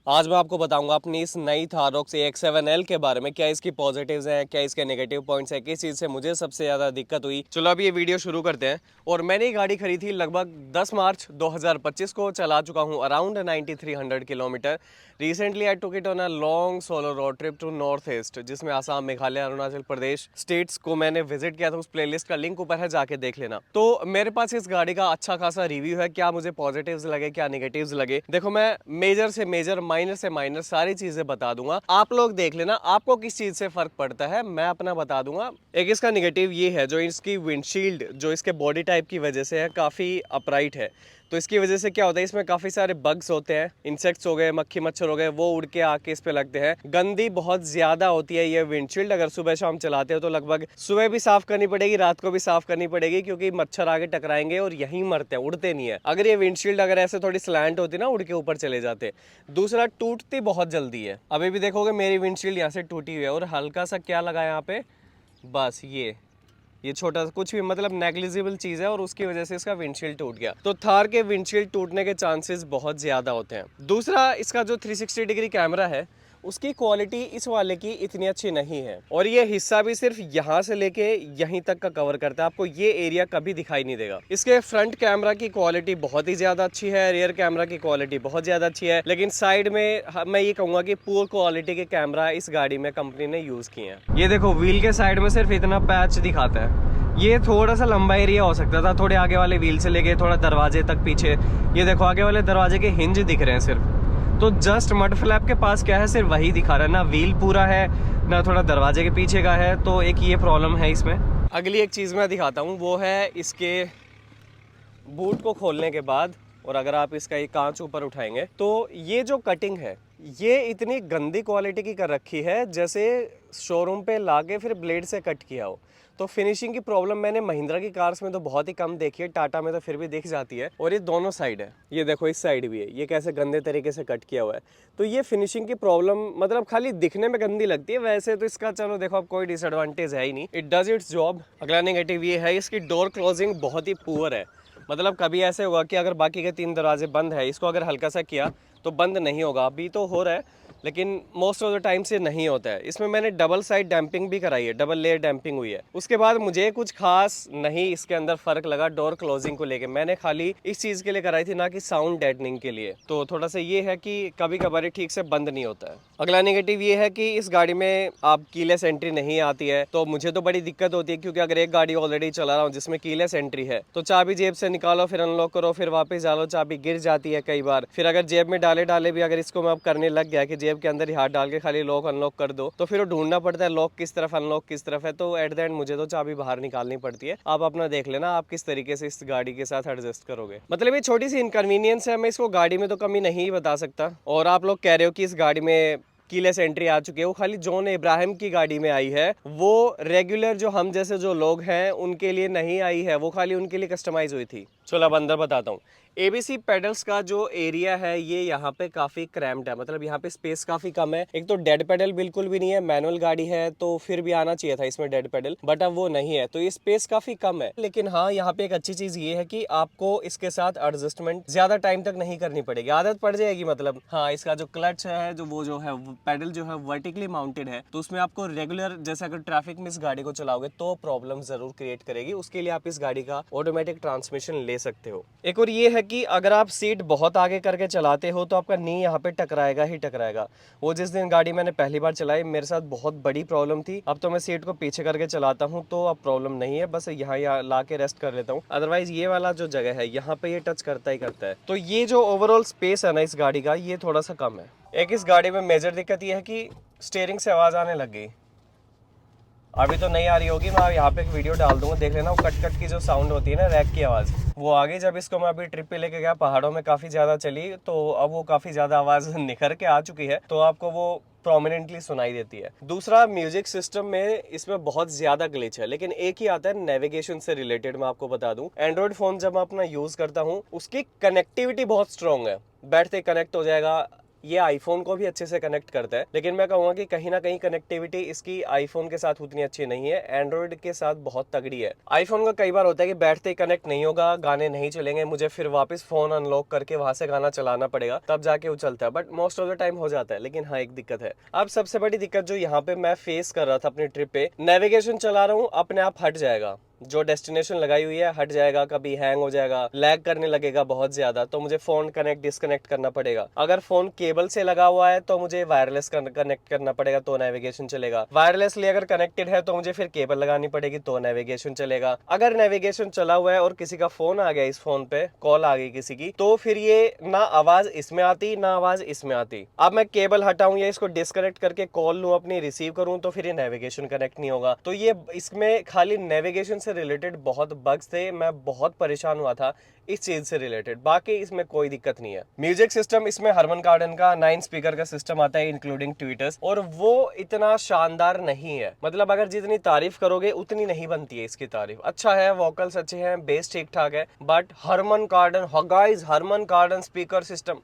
आज मैं आपको बताऊंगा अपनी इस नई थार रॉक्स AX7L के बारे में, क्या इसकी पॉजिटिव्स हैं, क्या इसके नेगेटिव पॉइंट्स हैं, किस चीज़ से मुझे सबसे ज़्यादा दिक्कत हुई। चलो अभी ये वीडियो शुरू करते हैं। और मैंने ये गाड़ी खरीदी थी लगभग 10 मार्च 2025 को। चला चुका हूँ around 9300 kilometre. Recently I took it on a long solo road trip to north east, जिसमें आसाम, मेघालय, अरुणाचल प्रदेश स्टेट्स को मैंने विजिट किया था। उस प्लेलिस्ट का लिंक ऊपर है, जाके देख लेना। तो मेरे पास इस गाड़ी का अच्छा खासा रिव्यू है, क्या मुझे पॉजिटिव्स लगे, क्या नेगेटिव्स लगे। देखो, मैं मेजर से मेजर, माइनर से माइनर सारी चीजें बता दूंगा। आप लोग देख लेना आपको किस चीज से फर्क पड़ता है, मैं अपना बता दूंगा। एक इसका नेगेटिव ये है, जो इसकी विंडशील्ड जो इसके बॉडी टाइप की वजह से है, काफी अपराइट है। तो इसकी वजह से क्या होता है, इसमें काफी सारे बग्स होते हैं, इंसेक्ट्स हो गए, मक्खी मच्छर हो गए, वो उड़ के आके इस पे लगते हैं। गंदी बहुत ज्यादा होती है ये विंडशील्ड। अगर सुबह शाम चलाते हो तो लगभग सुबह भी साफ करनी पड़ेगी, रात को भी साफ करनी पड़ेगी, क्योंकि मच्छर आगे टकराएंगे और यहीं मरते हैं, उड़ते नहीं है। अगर ये विंडशील्ड अगर ऐसे थोड़ी स्लैंट होती ना, उड़ के ऊपर चले जाते। दूसरा, टूटती बहुत जल्दी है। अभी भी देखोगे मेरी विंडशील्ड यहाँ से टूटी हुई है, और हल्का सा क्या लगा यहाँ पे, बस ये छोटा कुछ भी मतलब नेग्लिजिबल चीज है, और उसकी वजह से इसका विंडशील्ड टूट गया। तो थार के विंडशील्ड टूटने के चांसेस बहुत ज्यादा होते हैं। दूसरा, इसका जो 360 डिग्री कैमरा है, उसकी क्वालिटी इस वाले की इतनी अच्छी नहीं है, और ये हिस्सा भी सिर्फ यहाँ से लेके यहीं तक का कवर करता है, आपको ये एरिया कभी दिखाई नहीं देगा। इसके फ्रंट कैमरा की क्वालिटी बहुत ही ज्यादा अच्छी है, रियर कैमरा की क्वालिटी बहुत ज्यादा अच्छी है, लेकिन साइड में मैं ये कहूंगा कि पुअर क्वालिटी के कैमरा इस गाड़ी में कंपनी ने यूज किए हैं। ये देखो, व्हील के साइड में सिर्फ इतना पैच दिखाता है। ये थोड़ा सा लंबा एरिया हो सकता था, थोड़े आगे वाले व्हील से लेके थोड़ा दरवाजे तक पीछे। ये देखो, आगे वाले दरवाजे के हिंज दिख रहे हैं सिर्फ। तो जस्ट मड फ्लैप के पास क्या है, सिर्फ वही दिखा रहा है, ना व्हील पूरा है, ना थोड़ा दरवाजे के पीछे का है। तो एक ये प्रॉब्लम है इसमें। अगली एक चीज़ मैं दिखाता हूँ, वो है इसके बूट को खोलने के बाद, और अगर आप इसका ये कांच ऊपर उठाएंगे, तो ये जो कटिंग है, ये इतनी गंदी क्वालिटी की कर रखी है, जैसे शोरूम पे लाके फिर ब्लेड से कट किया हो। तो फिनिशिंग की प्रॉब्लम मैंने महिंद्रा की कार्स में तो बहुत ही कम देखी है, टाटा में तो फिर भी दिख जाती है। और ये दोनों साइड है, ये देखो इस साइड भी है, ये कैसे गंदे तरीके से कट किया हुआ है। तो ये फिनिशिंग की प्रॉब्लम मतलब खाली दिखने में गंदी लगती है, वैसे तो इसका चलो देखो अब कोई डिसएडवांटेज है ही नहीं, इट डज इट्स जॉब। अगला नेगेटिव ये है, इसकी डोर क्लोजिंग बहुत ही पुअर है। मतलब कभी ऐसे हुआ कि अगर बाकी के 3 दरवाजे बंद है, इसको अगर हल्का सा किया तो बंद नहीं होगा। अभी तो हो रहा है, लेकिन मोस्ट ऑफ द टाइम से नहीं होता है। इसमें मैंने डबल साइड डैम्पिंग भी कराई है, डबल लेयर डैम्पिंग हुई है। उसके बाद मुझे कुछ खास नहीं इसके अंदर फर्क लगा डोर क्लोजिंग को लेके। मैंने खाली इस चीज़ के लिए कराई थी, ना कि साउंड डेडनिंग के लिए। तो थोड़ा सा ये है कि कभी कभार ठीक से बंद नहीं होता है। अगला नेगेटिव ये है कि इस गाड़ी में आप कीलेस एंट्री नहीं आती है। तो मुझे तो बड़ी दिक्कत होती है, क्योंकि अगर एक गाड़ी ऑलरेडी चला रहा हूँ जिसमें कीलेस एंट्री है, तो चाबी जेब से निकालो, फिर अनलॉक करो, फिर वापस डालो, चाबी गिर जाती है कई बार। फिर अगर जेब में डाले भी अगर इसको मैं अब करने लग गया कि जेब के अंदर ही हाथ डाल के खाली लॉक अनलॉक कर दो, तो फिर वो ढूंढना पड़ता है लॉक किस तरफ, अनलॉक किस तरफ है। तो एट द एंड मुझे तो चाबी बाहर निकालनी पड़ती है। आप अपना देख लेना आप किस तरीके से इस गाड़ी के साथ एडजस्ट करोगे। मतलब ये छोटी सी इनकन्वीनियंस है, मैं इसको गाड़ी में तो कमी नहीं बता सकता। और आप लोग कह रहे हो कि इस गाड़ी में कीलेस एंट्री आ चुकी है, वो खाली जॉन इब्राहिम की गाड़ी में आई है। वो रेगुलर जो हम जैसे जो लोग हैं उनके लिए नहीं आई है, वो खाली उनके लिए कस्टमाइज हुई थी। चलो अब अंदर बताता हूँ। एबीसी पेडल्स का जो एरिया है, ये यहाँ पे काफी क्रैम्प्ड है, मतलब यहाँ पे स्पेस काफी कम है। एक तो डेड पेडल बिल्कुल भी नहीं है, मैनुअल गाड़ी है तो फिर भी आना चाहिए था इसमें डेड पेडल, बट अब वो नहीं है, तो ये स्पेस काफी कम है। लेकिन हाँ, यहाँ पे एक अच्छी चीज ये है कि आपको इसके साथ एडजस्टमेंट ज्यादा टाइम तक नहीं करनी पड़ेगी, आदत पड़ जाएगी। मतलब हाँ, इसका जो क्लच है, जो वो जो है पेडल जो है वर्टिकली माउंटेड है, तो उसमें आपको रेगुलर जैसे अगर ट्रैफिक में इस गाड़ी को चलाओगे तो प्रॉब्लम जरूर क्रिएट करेगी। उसके लिए आप इस गाड़ी का ऑटोमेटिक ट्रांसमिशन ले सकते हो। एक और ये है कि अगर आप सीट बहुत आगे करके चलाते हो तो आपका नी यहाँ पे टकराएगा ही टकराएगा। वो जिस दिन गाड़ी मैंने पहली बार चलाई, मेरे साथ बहुत बड़ी प्रॉब्लम थी। अब तो मैं सीट को पीछे करके चलाता हूँ, तो अब प्रॉब्लम नहीं है, बस यहाँ ला के रेस्ट कर लेता हूँ। अदरवाइज ये वाला जो जगह है, यहाँ पे ये टच करता ही करता है। तो ये जो ओवरऑल स्पेस है ना इस गाड़ी का, ये थोड़ा सा कम है। एक इस गाड़ी में मेजर दिक्कत ये है कि स्टीयरिंग से आवाज आने लग गई। अभी तो नहीं आ रही होगी, मैं यहाँ पे एक वीडियो डाल दूंगा, देख लेना। वो कट कट की जो साउंड होती है ना, रैक की आवाज़, वो आ गई। जब इसको मैं अभी ट्रिप पे लेके गया, पहाड़ों में काफ़ी ज़्यादा चली, तो अब वो काफ़ी ज़्यादा आवाज़ निखर के आ चुकी है, तो आपको वो प्रोमिनेंटली सुनाई देती है। दूसरा, म्यूजिक सिस्टम में इसमें बहुत ज़्यादा ग्लिच है, लेकिन एक ही आता है नेविगेशन से रिलेटेड। मैं आपको बता दूं, एंड्रॉइड फ़ोन जब मैं अपना यूज़ करता हूँ, उसकी कनेक्टिविटी बहुत स्ट्रॉन्ग है, बैठते कनेक्ट हो जाएगा, ये आईफोन को भी अच्छे से कनेक्ट करता है, लेकिन मैं कहूँगा कि कहीं ना कहीं कनेक्टिविटी इसकी आईफोन के साथ उतनी अच्छी नहीं है, एंड्रॉइड के साथ बहुत तगड़ी है। आईफोन का कई बार होता है कि बैठते ही कनेक्ट नहीं होगा, गाने नहीं चलेंगे, मुझे फिर वापस फोन अनलॉक करके वहां से गाना चलाना पड़ेगा, तब जाके वो चलता है, but most of the time हो जाता है। लेकिन हाँ, एक दिक्कत है। अब सबसे बड़ी दिक्कत जो यहाँ पे मैं फेस कर रहा था अपनी ट्रिप पे, नेविगेशन चला रहा हूँ, अपने आप हट जाएगा, जो डेस्टिनेशन लगाई हुई है हट जाएगा, कभी हैंग हो जाएगा, लैग करने लगेगा बहुत ज्यादा, तो मुझे फोन कनेक्ट डिस्कनेक्ट करना पड़ेगा। अगर फोन केबल से लगा हुआ है तो मुझे वायरलेस कनेक्ट करना पड़ेगा, तो नेविगेशन चलेगा। वायरलेसली अगर कनेक्टेड है तो मुझे फिर केबल लगानी पड़ेगी, तो नेविगेशन चलेगा। अगर नेविगेशन चला हुआ है और किसी का फोन आ गया, इस फोन पे कॉल आ गई किसी की, तो फिर ये ना आवाज इसमें आती ना आवाज इसमें आती। अब मैं केबल हटाऊं या इसको डिस्कनेक्ट करके कॉल लूं अपनी, रिसीव करूं, तो फिर ये नेविगेशन कनेक्ट नहीं होगा। तो ये इसमें खाली नेविगेशन से रिलेटेड बहुत बग्स थे, मैं बहुत परेशान हुआ था इस चीज से रिलेटेड। बाकी इसमें कोई दिक्कत नहीं है। म्यूजिक सिस्टम इसमें हरमन कार्डन का 9 स्पीकर का सिस्टम आता है, इंक्लूडिंग ट्वीटर्स, और वो इतना शानदार नहीं है। मतलब अगर जितनी तारीफ करोगे उतनी नहीं बनती है इसकी तारीफ। अच्छा है, वोकल्स अच्छे हैं, बेस ठीक ठाक है, बट हरमन कार्डन, गाइस, हरमन कार्डन स्पीकर सिस्टम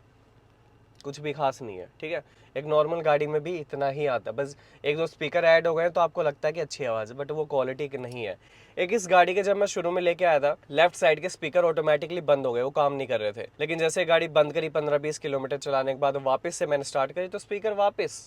कुछ भी खास नहीं है, ठीक है। एक नॉर्मल गाड़ी में भी इतना ही आता है, बस एक दो स्पीकर ऐड हो गए तो आपको लगता है कि अच्छी आवाज़ है, बट वो क्वालिटी की नहीं है। एक इस गाड़ी के जब मैं शुरू में लेके आया था, लेफ्ट साइड के स्पीकर ऑटोमेटिकली बंद हो गए, वो काम नहीं कर रहे थे। लेकिन जैसे गाड़ी बंद करी 15-20 किलोमीटर चलाने के बाद वापस से मैंने स्टार्ट करी तो स्पीकर वापस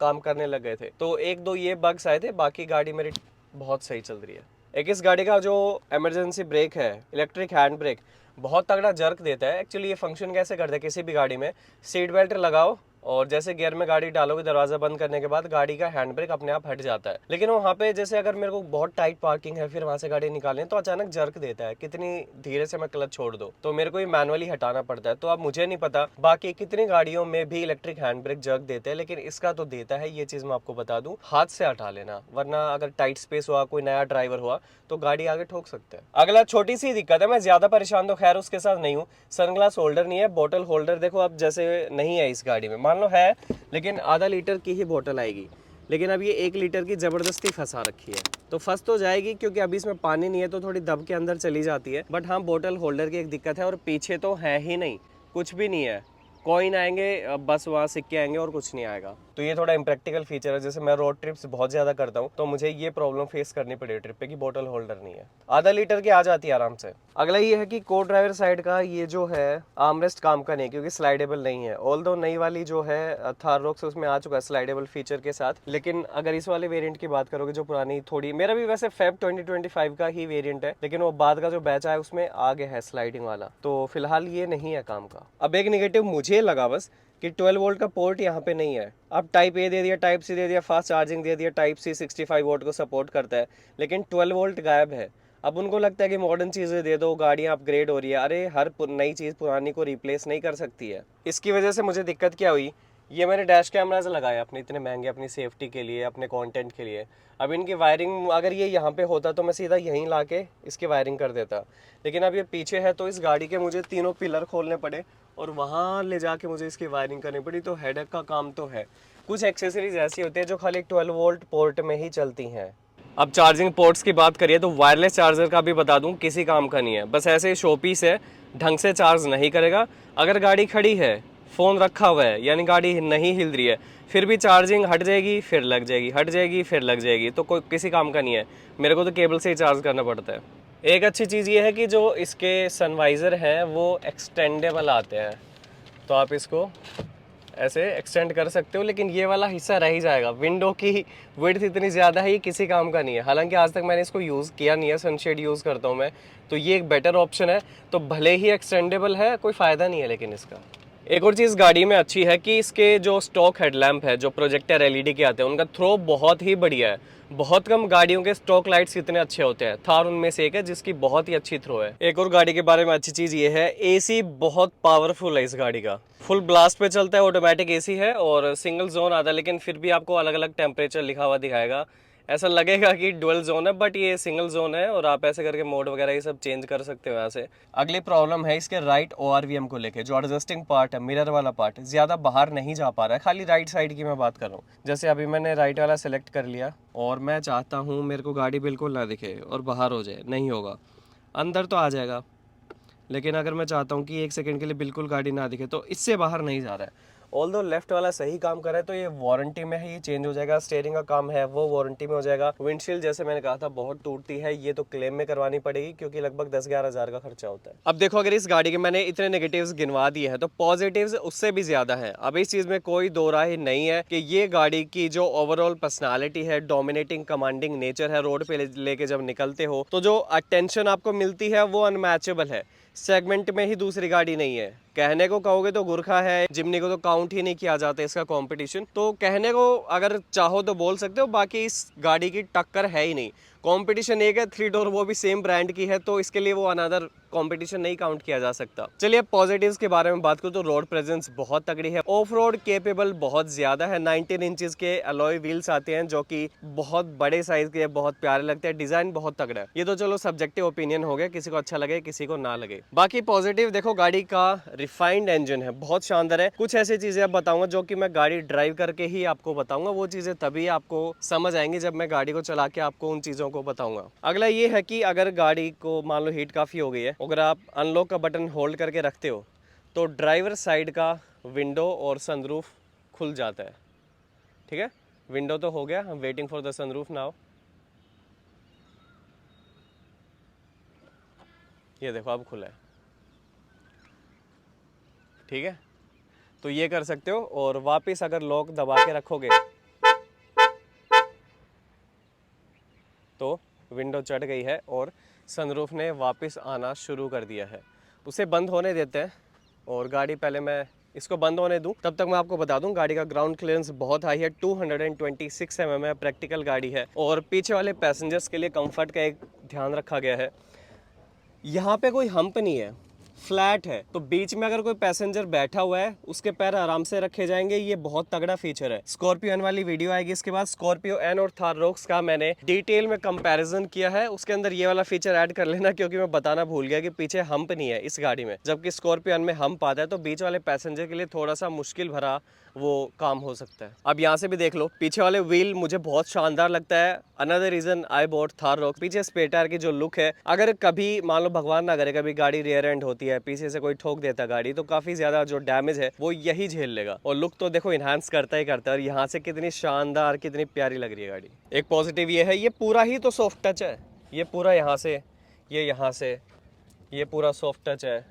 काम करने लग गए थे। तो एक दो ये बग्स आए थे, बाकी गाड़ी मेरी बहुत सही चल रही है। एक इस गाड़ी का जो इमरजेंसी ब्रेक है, इलेक्ट्रिक हैंड ब्रेक, बहुत तगड़ा जर्क देता है। एक्चुअली ये फंक्शन कैसे करता है, किसी भी गाड़ी में सीट बेल्ट लगाओ और जैसे गियर में गाड़ी डालोगे, दरवाजा बंद करने के बाद गाड़ी का हैंड ब्रेक अपने आप हट जाता है। लेकिन वहाँ पे जैसे अगर मेरे को बहुत टाइट पार्किंग है, फिर वहाँ से गाड़ी निकालनी है, तो अचानक जर्क देता है, कितनी धीरे से मैं क्लच छोड़ दूँ, तो मेरे को ही मैनुअली हटाना पड़ता है। तो अब मुझे नहीं पता बाकी कितनी गाड़ियों में भी इलेक्ट्रिक हैंड ब्रेक जर्क देते हैं, लेकिन इसका तो देता है। ये चीज मैं आपको बता दूं, हाथ से हटा लेना, वरना अगर टाइट स्पेस हुआ, कोई नया ड्राइवर हुआ, तो गाड़ी आगे ठोक सकते हैं। अगला छोटी सी दिक्कत है, मैं ज्यादा परेशान तो खैर उसके साथ नहीं हूँ, सनग्लास होल्डर नहीं है। बोतल होल्डर देखो अब जैसे नहीं है इस गाड़ी में, मान लो है, लेकिन आधा लीटर की ही बोतल आएगी, लेकिन अब ये 1 लीटर की जबरदस्ती फंसा रखी है। तो फंस तो जाएगी क्योंकि अभी इसमें पानी नहीं है, तो थोड़ी दब के अंदर चली जाती है। बट हाँ, बोतल होल्डर की एक दिक्कत है, और पीछे तो है ही नहीं, कुछ भी नहीं है। कॉइन आएंगे बस, वहाँ सिक्के आएंगे और कुछ नहीं आएगा। तो ये थोड़ा इम्प्रैक्टिकल फीचर है। जैसे मैं रोड ट्रिप्स बहुत ज्यादा करता हूँ, तो मुझे ये प्रॉब्लम फेस करनी पड़ी ट्रिप पे कि बोतल होल्डर नहीं है। आधा लीटर की आ जाती है आराम से। अगला ये है कि को ड्राइवर साइड का ये जो है आर्मरेस्ट काम का नहीं, क्योंकि स्लाइडेबल नहीं है। ऑल्दो नई वाली जो है थाररॉक्स उसमें आ चुका है स्लाइडेबल फीचर के साथ, लेकिन अगर इस वाले वेरिएंट की बात करोगे, जो पुरानी थोड़ी, मेरा भी वैसे फेब 2025 का ही वेरिएंट है, लेकिन वो बाद का जो बैच है उसमें आ गया है स्लाइडिंग वाला, तो फिलहाल ये नहीं है काम का। अब एक निगेटिव मुझे लगा बस कि 12 वोल्ट का पोर्ट यहाँ पे नहीं है। अब टाइप ए दे दिया, टाइप सी दे दिया, फास्ट चार्जिंग दे दिया, टाइप सी 65 वोल्ट को सपोर्ट करता है, लेकिन 12 वोल्ट गायब है। अब उनको लगता है कि मॉडर्न चीज़ें दे दो, गाड़ियाँ अपग्रेड हो रही है। अरे हर नई चीज़ पुरानी को रिप्लेस नहीं कर सकती है। इसकी वजह से मुझे दिक्कत क्या हुई, ये मैंने डैश कैमराज लगाए अपने इतने महंगे, अपनी सेफ्टी के लिए, अपने कंटेंट के लिए। अब इनकी वायरिंग अगर ये यहाँ पे होता तो मैं सीधा यहीं ला के इसकी वायरिंग कर देता, लेकिन अब ये पीछे है, तो इस गाड़ी के मुझे तीनों पिलर खोलने पड़े और वहाँ ले जाके मुझे इसकी वायरिंग करनी पड़ी। तो हेडेक का काम तो है। कुछ एक्सेसरीज ऐसी होती है जो खाली 12 वोल्ट पोर्ट में ही चलती हैं। अब चार्जिंग पोर्ट्स की बात करिए तो वायरलेस चार्जर का भी बता दूं, किसी काम का नहीं है, बस ऐसे ही शो पीस है, ढंग से चार्ज नहीं करेगा। अगर गाड़ी खड़ी है, फ़ोन रखा हुआ है, यानी गाड़ी नहीं हिल रही है, फिर भी चार्जिंग हट जाएगी, फिर लग जाएगी, हट जाएगी, फिर लग जाएगी, तो कोई किसी काम का नहीं है। मेरे को तो केबल से ही चार्ज करना पड़ता है। एक अच्छी चीज़ ये है कि जो इसके सनवाइज़र हैं वो एक्सटेंडेबल आते हैं, तो आप इसको ऐसे एक्सटेंड कर सकते हो, लेकिन ये वाला हिस्सा रह ही जाएगा। विंडो की विड्थ इतनी ज़्यादा है, ये किसी काम का नहीं है। हालांकि आज तक मैंने इसको यूज़ किया नहीं है, सनशेड यूज़ करता हूँ मैं, तो ये एक बेटर ऑप्शन है। तो भले ही एक्सटेंडेबल है, कोई फ़ायदा नहीं है लेकिन इसका। एक और चीज़ गाड़ी में अच्छी है कि इसके जो स्टॉक हेडलैम्प है, जो प्रोजेक्टर एलईडी के आते हैं, उनका थ्रो बहुत ही बढ़िया है। बहुत कम गाड़ियों के स्टॉक लाइट्स इतने अच्छे होते हैं, थार उनमें से एक है जिसकी बहुत ही अच्छी थ्रो है। एक और गाड़ी के बारे में अच्छी चीज़ ये है, एसी बहुत पावरफुल है इस गाड़ी का, फुल ब्लास्ट पे चलता है, ऑटोमेटिक एसी है और सिंगल जोन आता है, लेकिन फिर भी आपको अलग अलग टेम्परेचर लिखा हुआ दिखाएगा। ऐसा लगेगा कि डुअल जोन है, बट ये सिंगल जोन है और आप ऐसे करके मोड वगैरह ये सब चेंज कर सकते हो यहाँ से। अगली प्रॉब्लम है इसके राइट ORVM को लेके, जो एडजस्टिंग पार्ट है, मिरर वाला पार्ट ज़्यादा बाहर नहीं जा पा रहा है। खाली राइट साइड की मैं बात कर रहा हूँ। जैसे अभी मैंने राइट वाला सेलेक्ट कर लिया और मैं चाहता हूँ मेरे को गाड़ी बिल्कुल ना दिखे और बाहर हो जाए, नहीं होगा, अंदर तो आ जाएगा, लेकिन अगर मैं चाहता हूँ कि 1 सेकंड के लिए बिल्कुल गाड़ी ना दिखे, तो इससे बाहर नहीं जा रहा है। ऑल्दो लेफ्ट वाला सही काम कर रहा है तो ये वारंटी में है, ये चेंज हो जाएगा। स्टीयरिंग का काम है वो वारंटी में हो जाएगा। विंडशील्ड जैसे मैंने कहा था बहुत टूटती है, ये तो क्लेम में करवानी पड़ेगी क्योंकि लगभग 10-11 हज़ार का खर्चा होता है। अब देखो, अगर इस गाड़ी के मैंने इतने नेगेटिव्स गिनवा दिए हैं तो पॉजिटिव्स उससे भी ज्यादा है। अब इस चीज में कोई दो राय नहीं है कि ये गाड़ी की जो ओवरऑल पर्सनालिटी है, डोमिनेटिंग कमांडिंग नेचर है, रोड पे लेके जब निकलते हो तो जो अटेंशन आपको मिलती है वो अनमैचेबल है। सेगमेंट में ही दूसरी गाड़ी नहीं है। कहने को कहोगे तो गुरखा है, जिमनी को तो काउंट ही नहीं किया जाता इसका कंपटीशन। तो कहने को अगर चाहो तो बोल सकते हो, बाकी इस गाड़ी की टक्कर है ही नहीं। कंपटीशन एक है 3 डोर, वो भी सेम ब्रांड की है, तो इसके लिए वो अनदर कंपटीशन नहीं काउंट किया जा सकता। चलिए पॉजिटिव्स के बारे में बात करूं तो रोड प्रेजेंस बहुत तगड़ी है, ऑफ रोड केपेबल बहुत ज्यादा है। 19 इंचेस के अलॉय व्हील्स आते हैं जो कि बहुत बड़े साइज के, बहुत प्यारे लगते हैं। डिजाइन बहुत तगड़ा है। ये तो चलो सब्जेक्टिव ओपिनियन हो गया, किसी को अच्छा लगे किसी को ना लगे। बाकी पॉजिटिव देखो, गाड़ी का रिफाइंड इंजन है, बहुत शानदार है। कुछ ऐसी चीजें अब बताऊंगा जो कि मैं गाड़ी ड्राइव करके ही आपको बताऊंगा। वो चीजें तभी आपको समझ आएंगी जब मैं गाड़ी को चला के आपको उन चीजों को बताऊंगा। अगला ये है कि अगर गाड़ी को मान लो हीट काफी हो गई है, अगर आप अनलॉक का बटन होल्ड करके रखते हो तो ड्राइवर साइड का विंडो और सनरूफ खुल जाता है। ठीक है, विंडो तो हो गया, हम waiting for the sunroof now. ये देखो अब खुला है। ठीक है, तो ये कर सकते हो। और वापस अगर लॉक दबा के रखोगे तो विंडो चढ़ गई है और सनरूफ ने वापस आना शुरू कर दिया है। उसे बंद होने देते हैं और गाड़ी, पहले मैं इसको बंद होने दूं तब तक मैं आपको बता दूं गाड़ी का ग्राउंड क्लियरेंस बहुत हाई है, 226 mm है, प्रैक्टिकल गाड़ी है। और पीछे वाले पैसेंजर्स के लिए कंफर्ट का एक ध्यान रखा गया है। यहाँ पे कोई हम्प नहीं है, फ्लैट है, तो बीच में अगर कोई पैसेंजर बैठा हुआ है उसके पैर आराम से रखे जाएंगे। ये बहुत तगड़ा फीचर है। स्कॉर्पियो एन वाली वीडियो आएगी इसके बाद। स्कॉर्पियो एन और थार रॉक्स का मैंने डिटेल में कंपैरिजन किया है, उसके अंदर ये वाला फीचर ऐड कर लेना, क्योंकि मैं बताना भूल गया कि पीछे हम्प नहीं है इस गाड़ी में, जबकि स्कॉर्पियो एन में हम्प आता है। तो बीच वाले पैसेंजर के लिए थोड़ा सा मुश्किल भरा वो काम हो सकता है। अब यहाँ से भी देख लो, पीछे वाले व्हील मुझे बहुत शानदार लगता है। Another reason I bought Thar rock. पीछे स्पेयर टायर की जो लुक है, अगर कभी मान लो भगवान ना करे कभी गाड़ी रियर एंड होती है, पीछे से कोई ठोक देता गाड़ी, तो काफी ज्यादा जो डैमेज है वो यही झेल लेगा। और लुक तो देखो इनहांस करता ही करता है। और यहाँ से कितनी शानदार, कितनी प्यारी लग रही है गाड़ी। एक पॉजिटिव ये है, ये पूरा ही तो सॉफ्ट टच है। ये पूरा यहाँ से, ये यहाँ से, ये पूरा सॉफ्ट टच है।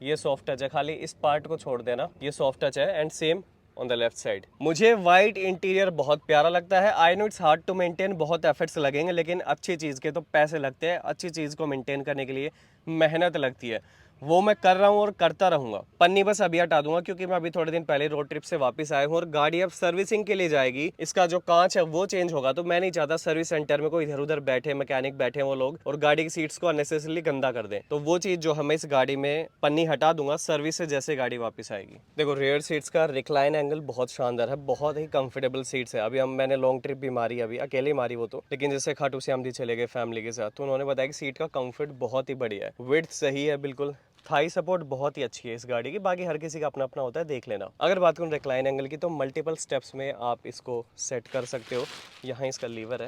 ये सॉफ्ट टच है, खाली इस पार्ट को छोड़ देना, ये सॉफ्ट टच है। And same on the left side. मुझे वाइट इंटीरियर बहुत प्यारा लगता है। I know it's hard to maintain, बहुत एफर्ट्स लगेंगे, लेकिन अच्छी चीज़ के तो पैसे लगते हैं। अच्छी चीज़ को मेंटेन करने के लिए मेहनत लगती है, वो मैं कर रहा हूँ और करता रहूँगा। पन्नी बस अभी हटा दूंगा क्योंकि मैं अभी थोड़े दिन पहले रोड ट्रिप से वापस आया हूँ और गाड़ी अब सर्विसिंग के लिए जाएगी। इसका जो कांच है वो चेंज होगा, तो मैं नहीं चाहता सर्विस सेंटर में कोई इधर उधर बैठे मैकेनिक बैठे वो लोग और गाड़ी की सीट्स को अननेसेसरली गंदा कर दें। तो वो चीज़ जो हमें इस गाड़ी में पन्नी हटा दूंगा सर्विस से जैसे गाड़ी वापस आएगी। देखो रियर सीट्स का रिक्लाइन एंगल बहुत शानदार है, बहुत ही कंफर्टेबल सीट्स है। अभी मैंने लॉन्ग ट्रिप भी मारी, अभी अकेले मारी वो तो, लेकिन जैसे खाटू श्याम जी चले गए फैमिली के साथ, तो उन्होंने बताया कि सीट का कंफर्ट बहुत ही बढ़िया है, विड्थ सही है बिल्कुल, थाई सपोर्ट बहुत ही अच्छी है इस गाड़ी की। बाकी हर किसी का अपना अपना होता है, देख लेना। अगर बात करूँ रिक्लाइन एंगल की तो मल्टीपल स्टेप्स में आप इसको सेट कर सकते हो। यहाँ इसका लीवर है,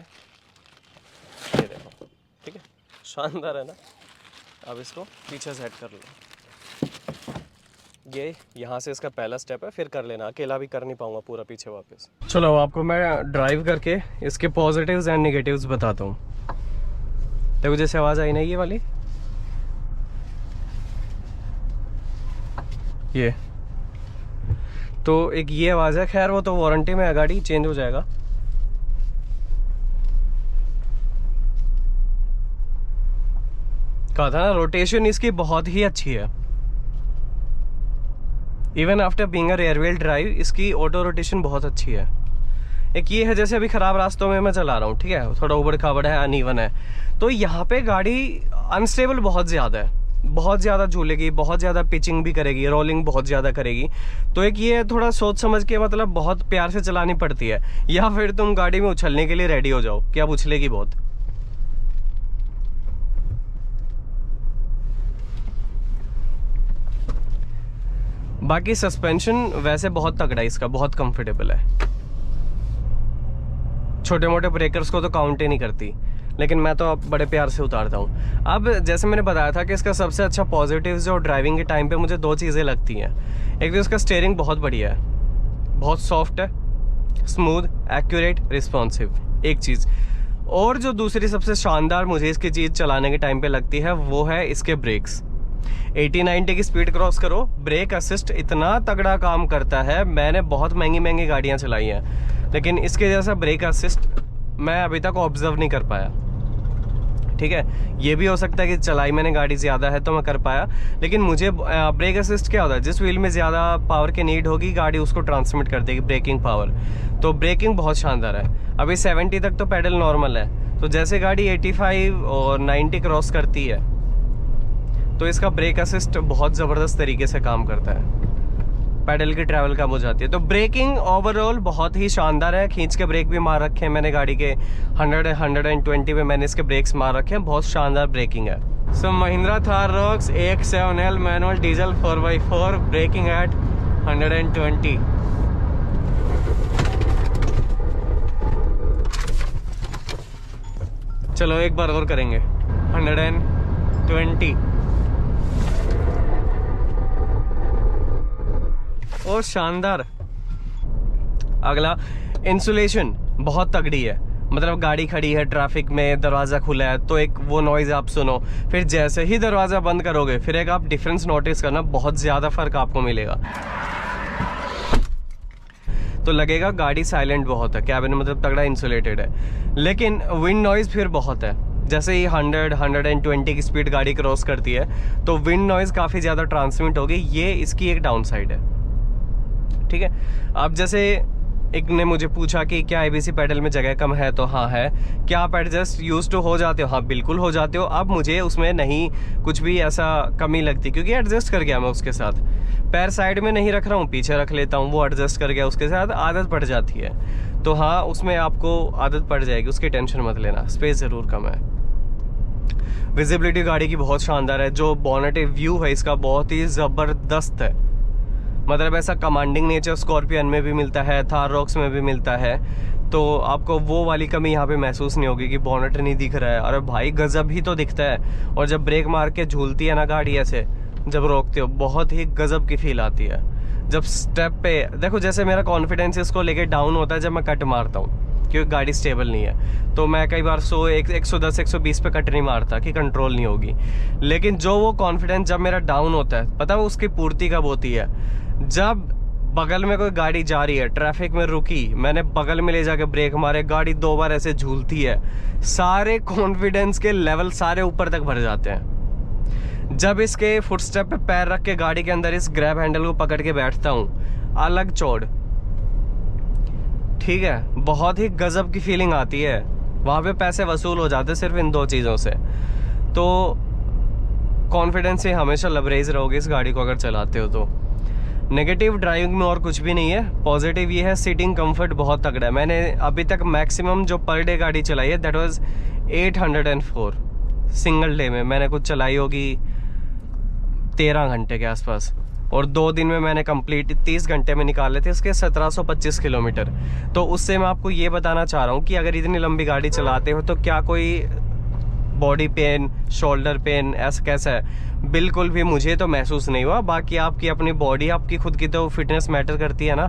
ये देखो, ठीक है, शानदार है ना। अब इसको पीछे सेट कर लो। ये यहाँ से इसका पहला स्टेप है, फिर कर लेना, अकेला भी कर नहीं पाऊंगा पूरा पीछे वापस। चलो आपको मैं ड्राइव करके इसके पॉजिटिव्स एंड नेगेटिव्स बताता हूँ। देखो जैसे आवाज़ आई ना ये वाली, ये तो एक ये आवाज़ है, खैर वो तो वारंटी में है, गाड़ी चेंज हो जाएगा। कहा था ना रोटेशन इसकी बहुत ही अच्छी है। Even after being a rear wheel drive इसकी ऑटो रोटेशन बहुत अच्छी है। एक ये है जैसे अभी ख़राब रास्तों में मैं चला रहा हूँ, ठीक है, थोड़ा उबड़ खाबड़ है, अनइवन है, तो यहाँ पे गाड़ी अनस्टेबल बहुत ज़्यादा है, बहुत ज़्यादा झूलेगी, बहुत ज़्यादा पिचिंग भी करेगी, रोलिंग बहुत ज़्यादा करेगी। तो एक ये थोड़ा सोच समझ के, मतलब बहुत प्यार से चलानी पड़ती है, या फिर तुम गाड़ी में उछलने के लिए रेडी हो जाओ कि अब उछलेगी बहुत। बाकी सस्पेंशन वैसे बहुत तगड़ा है इसका, बहुत कंफर्टेबल है। छोटे मोटे ब्रेकर्स को तो काउंट ही नहीं करती, लेकिन मैं तो अब बड़े प्यार से उतारता हूँ। अब जैसे मैंने बताया था कि इसका सबसे अच्छा पॉजिटिव जो ड्राइविंग के टाइम पे मुझे दो चीज़ें लगती हैं। एक तो इसका स्टीयरिंग बहुत बढ़िया है, बहुत सॉफ्ट है, स्मूथ, एक्यूरेट, रिस्पॉन्सिव। एक चीज़ और जो दूसरी सबसे शानदार मुझे इसकी चीज़ चलाने के टाइम पे लगती है वो है इसके ब्रेक्स। 80-90 की स्पीड क्रॉस करो, ब्रेक असिस्ट इतना तगड़ा काम करता है। मैंने बहुत महंगी महंगी गाड़ियाँ चलाई हैं लेकिन इसके जैसा ब्रेक असिस्ट मैं अभी तक ऑब्जर्व नहीं कर पाया। ठीक है, ये भी हो सकता है कि चलाई मैंने गाड़ी ज़्यादा है तो मैं कर पाया, लेकिन मुझे ब्रेक असिस्ट क्या होता है, जिस व्हील में ज़्यादा पावर की नीड होगी गाड़ी उसको ट्रांसमिट कर देगी ब्रेकिंग पावर। तो ब्रेकिंग बहुत शानदार है। अभी 70 तक तो पेडल नॉर्मल है, तो जैसे गाड़ी 85 और 90 क्रॉस करती है तो इसका ब्रेक असिस्ट बहुत ज़बरदस्त तरीके से काम करता है, पैडल की ट्रैवल कम हो जाती है। तो ब्रेकिंग ओवरऑल बहुत ही शानदार है। खींच के ब्रेक भी मार रखे हैं मैंने गाड़ी के 100-120 पे मैंने इसके ब्रेक्स मार रखे हैं, बहुत शानदार ब्रेकिंग है। So Mahindra Thar Roxx AX7L manual diesel 4x4 braking at 120। चलो एक बार और करेंगे 120 और शानदार। अगला इंसुलेशन बहुत तगड़ी है, मतलब गाड़ी खड़ी है ट्रैफिक में, दरवाज़ा खुला है तो एक वो नॉइज़ आप सुनो, फिर जैसे ही दरवाज़ा बंद करोगे फिर एक आप डिफरेंस नोटिस करना, बहुत ज़्यादा फ़र्क आपको मिलेगा। तो लगेगा गाड़ी साइलेंट बहुत है, कैबिन मतलब तगड़ा इंसुलेटेड है, लेकिन विंड नॉइज़ फिर बहुत है। जैसे ही 100-120 की स्पीड गाड़ी क्रॉस करती है तो विंड नॉइज़ काफ़ी ज़्यादा ट्रांसमिट होगी, ये इसकी एक डाउन साइड है। ठीक है, अब जैसे एक ने मुझे पूछा कि क्या ABC पेडल में जगह कम है, तो हाँ है। क्या आप एडजस्ट यूज टू हो जाते हो? हाँ बिल्कुल हो जाते हो। अब मुझे उसमें नहीं कुछ भी ऐसा कमी लगती, क्योंकि एडजस्ट कर गया मैं उसके साथ। पैर साइड में नहीं रख रहा हूँ, पीछे रख लेता हूँ, वो एडजस्ट कर गया उसके साथ, आदत पड़ जाती है। तो हाँ उसमें आपको आदत पड़ जाएगी, उसकी टेंशन मत लेना, स्पेस ज़रूर कम है। विजिबिलिटी गाड़ी की बहुत शानदार है, जो बॉनेट व्यू है इसका बहुत ही ज़बरदस्त है, मतलब ऐसा कमांडिंग नेचर स्कॉर्पियन में भी मिलता है, थार रॉक्स में भी मिलता है, तो आपको वो वाली कमी यहाँ पे महसूस नहीं होगी कि बॉनेट नहीं दिख रहा है। अरे भाई गजब ही तो दिखता है, और जब ब्रेक मार के झूलती है ना गाड़ी, ऐसे जब रोकते हो बहुत ही गजब की फील आती है। जब स्टेप पे देखो, जैसे मेरा कॉन्फिडेंस इसको लेके डाउन होता है जब मैं कट मारता हूँ, क्योंकि गाड़ी स्टेबल नहीं है, तो मैं कई बार 110-120 पे कट नहीं मारता कि कंट्रोल नहीं होगी। लेकिन जो वो कॉन्फिडेंस जब मेरा डाउन होता है, पता है उसकी पूर्ति कब होती है? जब बगल में कोई गाड़ी जा रही है, ट्रैफिक में रुकी, मैंने बगल में ले जाके ब्रेक मारे, गाड़ी 2 बार ऐसे झूलती है, सारे कॉन्फिडेंस के लेवल सारे ऊपर तक भर जाते हैं। जब इसके फुटस्टेप पे पैर रख के गाड़ी के अंदर इस ग्रैब हैंडल को पकड़ के बैठता हूँ, अलग चौड़, ठीक है, बहुत ही गजब की फीलिंग आती है। वहाँ पे पैसे वसूल हो जाते सिर्फ इन 2 चीज़ों से। तो कॉन्फिडेंस से हमेशा लबरेज रहोगे इस गाड़ी को अगर चलाते हो तो। नेगेटिव ड्राइविंग में और कुछ भी नहीं है, पॉजिटिव ये है सीटिंग कंफर्ट बहुत तगड़ा है। मैंने अभी तक मैक्सिमम जो पर डे गाड़ी चलाई है दैट वाज 804 सिंगल डे में। मैंने कुछ चलाई होगी 13 घंटे के आसपास, और 2 दिन में मैंने कंप्लीट 30 घंटे में निकाले थे इसके 1725 किलोमीटर। तो उससे मैं आपको ये बताना चाह रहा हूँ कि अगर इतनी लंबी गाड़ी चलाते हो तो क्या कोई बॉडी पेन, शोल्डर पेन ऐसा कैसा है, बिल्कुल भी मुझे तो महसूस नहीं हुआ। बाकी आपकी अपनी बॉडी, आपकी खुद की तो फिटनेस मैटर करती है ना,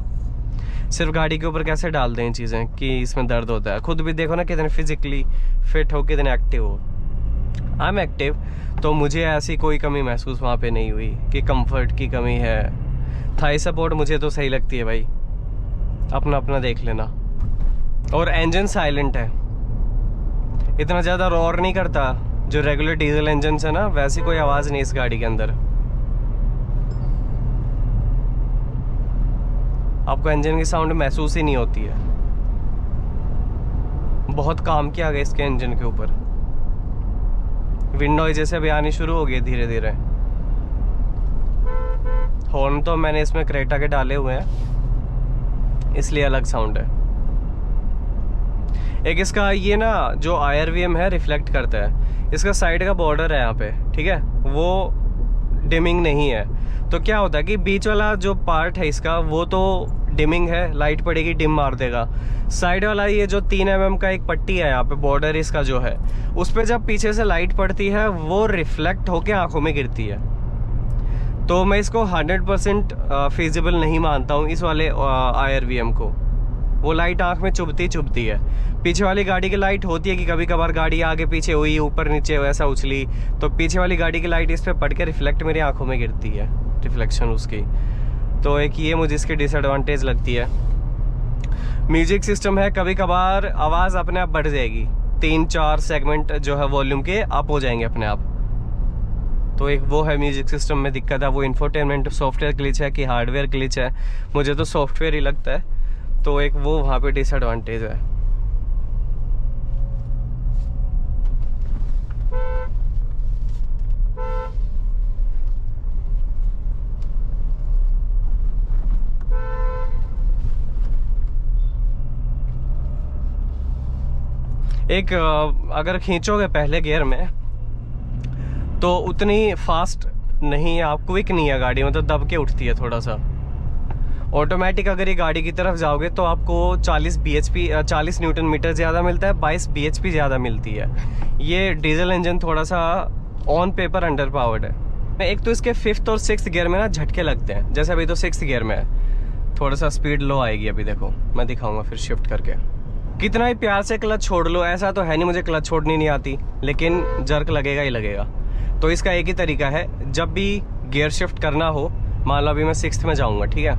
सिर्फ गाड़ी के ऊपर कैसे डाल दें चीज़ें कि इसमें दर्द होता है। खुद भी देखो ना कितने फिजिकली फिट हो, कितने एक्टिव हो। आई एम एक्टिव, तो मुझे ऐसी कोई कमी महसूस वहाँ पे नहीं हुई कि कंफर्ट की कमी है। थाई सपोर्ट मुझे तो सही लगती है भाई, अपना अपना देख लेना। और इंजन साइलेंट है, इतना ज़्यादा रोर नहीं करता जो रेगुलर डीजल इंजन है ना, वैसी कोई आवाज़ नहीं इस गाड़ी के अंदर। आपको इंजन की साउंड महसूस ही नहीं होती है। बहुत काम किया गया इसके इंजन के ऊपर। विंड नॉइज़ जैसे भी आनी शुरू हो गई धीरे धीरे। हॉर्न तो मैंने इसमें क्रेटा के डाले हुए हैं, इसलिए अलग साउंड है। एक इसका ये ना जो IRVM है रिफ्लेक्ट करता है, इसका साइड का बॉर्डर है यहाँ पे, ठीक है, वो डिमिंग नहीं है। तो क्या होता है कि बीच वाला जो पार्ट है इसका वो तो डिमिंग है, लाइट पड़ेगी डिम मार देगा। साइड वाला ये जो 3 mm का एक पट्टी है यहाँ पे, बॉर्डर इसका जो है, उस पर जब पीछे से लाइट पड़ती है वो रिफ्लेक्ट होके आंखों में गिरती है। तो मैं इसको 100% फिजिबल नहीं मानता हूँ इस वाले IRVM को। वो लाइट आँख में चुभती है। पीछे वाली गाड़ी की लाइट होती है कि कभी कभार गाड़ी आगे पीछे हुई, ऊपर नीचे वैसा उछली, तो पीछे वाली गाड़ी की लाइट इस पर पड़ के रिफ्लेक्ट मेरी आंखों में गिरती है, रिफ्लेक्शन उसकी। तो एक ये मुझे इसकी डिसएडवांटेज लगती है। म्यूजिक सिस्टम है, कभी कभार आवाज़ अपने आप बढ़ जाएगी, 3-4 सेगमेंट जो है वॉल्यूम के अप हो जाएंगे अपने आप। तो एक वो है म्यूजिक सिस्टम में दिक्कत है। वो इंफोटेनमेंट सॉफ्टवेयर ग्लिच है कि हार्डवेयर ग्लिच है, मुझे तो सॉफ्टवेयर ही लगता है। तो एक वो वहाँ पे डिसएडवांटेज है। एक अगर खींचोगे पहले गियर में तो उतनी फास्ट नहीं है, आप क्विक नहीं है गाड़ी, मतलब दब के उठती है थोड़ा सा। ऑटोमेटिक अगर ये गाड़ी की तरफ जाओगे तो आपको 40 न्यूटन मीटर ज़्यादा मिलता है, 22 bhp ज़्यादा मिलती है। ये डीजल इंजन थोड़ा सा ऑन पेपर अंडर पावर्ड है। एक तो इसके 5th और 6th गियर में ना झटके लगते हैं, जैसे अभी तो 6th गियर में है, थोड़ा सा स्पीड लो आएगी। अभी देखो मैं दिखाऊंगा फिर शिफ्ट करके। कितना ही प्यार से क्लच छोड़ लो, ऐसा तो है नहीं मुझे क्लच छोड़नी नहीं आती, लेकिन जर्क लगेगा ही लगेगा। तो इसका एक ही तरीका है, जब भी गियर शिफ्ट करना हो, मान लो अभी मैं 6th में जाऊंगा, ठीक है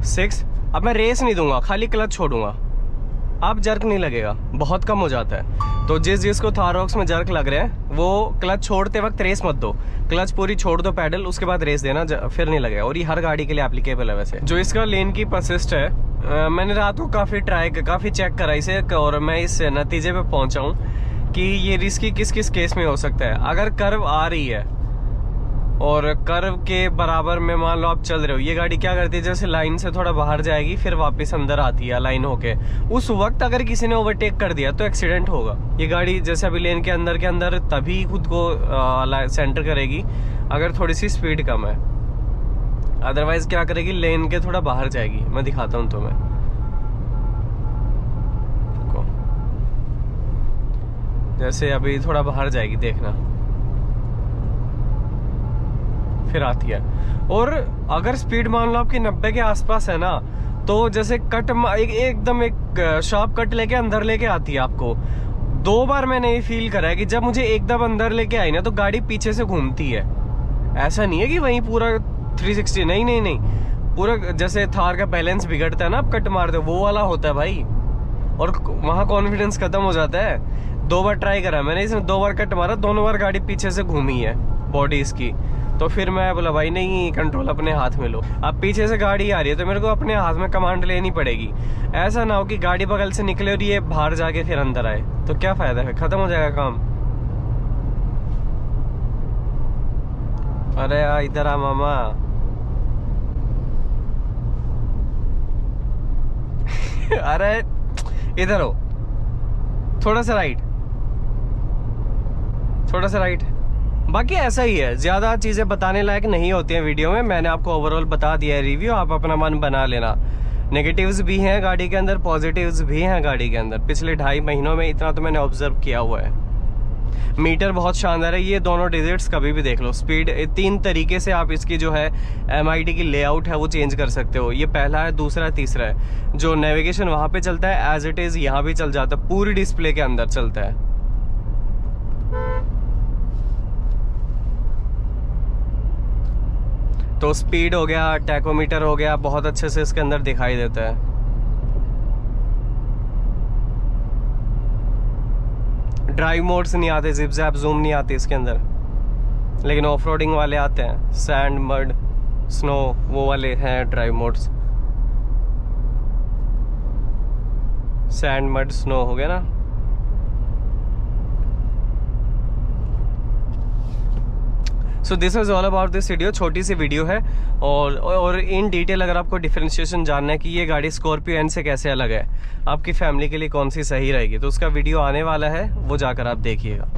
6, अब मैं रेस नहीं दूंगा, खाली क्लच छोड़ूंगा, अब जर्क नहीं लगेगा, बहुत कम हो जाता है। तो जिसको थाररॉक्स में जर्क लग रहे हैं वो क्लच छोड़ते वक्त रेस मत दो, क्लच पूरी छोड़ दो पैडल, उसके बाद रेस देना, फिर नहीं लगेगा। और ये हर गाड़ी के लिए एप्लीकेबल है। वैसे जो इसका लेन की असिस्ट है, मैंने रात को काफ़ी चेक करा इसे, और मैं इस नतीजे पे पहुंचा हूँ कि ये रिस्की किस किस केस में हो सकता है। अगर कर्व आ रही है और कर्व के बराबर में मान लो आप चल रहे हो, ये गाड़ी क्या करती है, जैसे लाइन से थोड़ा बाहर जाएगी फिर वापस अंदर आती है लाइन होके, उस वक्त अगर किसी ने ओवरटेक कर दिया तो एक्सीडेंट होगा। ये गाड़ी जैसे अभी लेन के अंदर तभी खुद को सेंटर करेगी अगर थोड़ी सी स्पीड कम है, अदरवाइज क्या करेगी, लेन के थोड़ा बाहर जाएगी। मैं दिखाता हूँ तुम्हें, जैसे अभी थोड़ा बाहर जाएगी, देखना फिर आती है। और अगर स्पीड मान लो आपकी 90 के आसपास है ना, तो जैसे कट एकदम एक शार्प कट लेके अंदर लेके आती है आपको। 2 बार मैंने ये फील करा है कि जब मुझे एकदम अंदर लेके आई ना तो गाड़ी पीछे से घूमती है। ऐसा नहीं है कि वहीं पूरा 360, नहीं, पूरा जैसे थार का बैलेंस बिगड़ता है ना, आप कट मारते हो, वो वाला होता है भाई, और वहाँ कॉन्फिडेंस खत्म हो जाता है। 2 बार ट्राई करा मैंने, इसमें 2 बार कट मारा, दोनों बार गाड़ी पीछे से घूमी है बॉडी इसकी। तो फिर मैं बोला भाई नहीं, कंट्रोल अपने हाथ में लो। अब पीछे से गाड़ी आ रही है तो मेरे को अपने हाथ में कमांड लेनी पड़ेगी। ऐसा ना हो कि गाड़ी बगल से निकले और ये बाहर जाके फिर अंदर आए, तो क्या फायदा है, खत्म हो जाएगा काम। अरे यार इधर आ मामा। अरे इधर हो, थोड़ा सा राइट। बाकी ऐसा ही है, ज्यादा चीजें बताने लायक नहीं होती हैं वीडियो में। मैंने आपको ओवरऑल बता दिया है रिव्यू, आप अपना मन बना लेना। नेगेटिव्स भी हैं गाड़ी के अंदर, पॉजिटिव्स भी हैं गाड़ी के अंदर। पिछले 2.5 महीनों में इतना तो मैंने ऑब्जर्व किया हुआ है। मीटर बहुत शानदार है, ये दोनों डिजिट्स कभी भी देख लो। स्पीड 3 तरीके से आप इसकी जो है MID की लेआउट है वो चेंज कर सकते हो। ये पहला है, दूसरा है, तीसरा है। जो नेविगेशन वहाँ पे चलता है एज इट इज यहाँ भी चल जाता है, पूरी डिस्प्ले के अंदर चलता है। तो स्पीड हो गया, टैकोमीटर हो गया, बहुत अच्छे से इसके अंदर दिखाई देता है। ड्राइव मोड्स नहीं आते, जिप जैप जूम नहीं आते इसके अंदर, लेकिन ऑफ रोडिंग वाले आते हैं। सैंड, मड, स्नो, वो वाले हैं drive modes. Sand, mud, snow हो गया ना। So this is all about this video. छोटी सी वीडियो है, और इन डिटेल अगर आपको डिफरेंशिएशन जानना है कि ये गाड़ी स्कॉर्पियो एन से कैसे अलग है, आपकी फैमिली के लिए कौन सी सही रहेगी, तो उसका वीडियो आने वाला है, वो जाकर आप देखिएगा।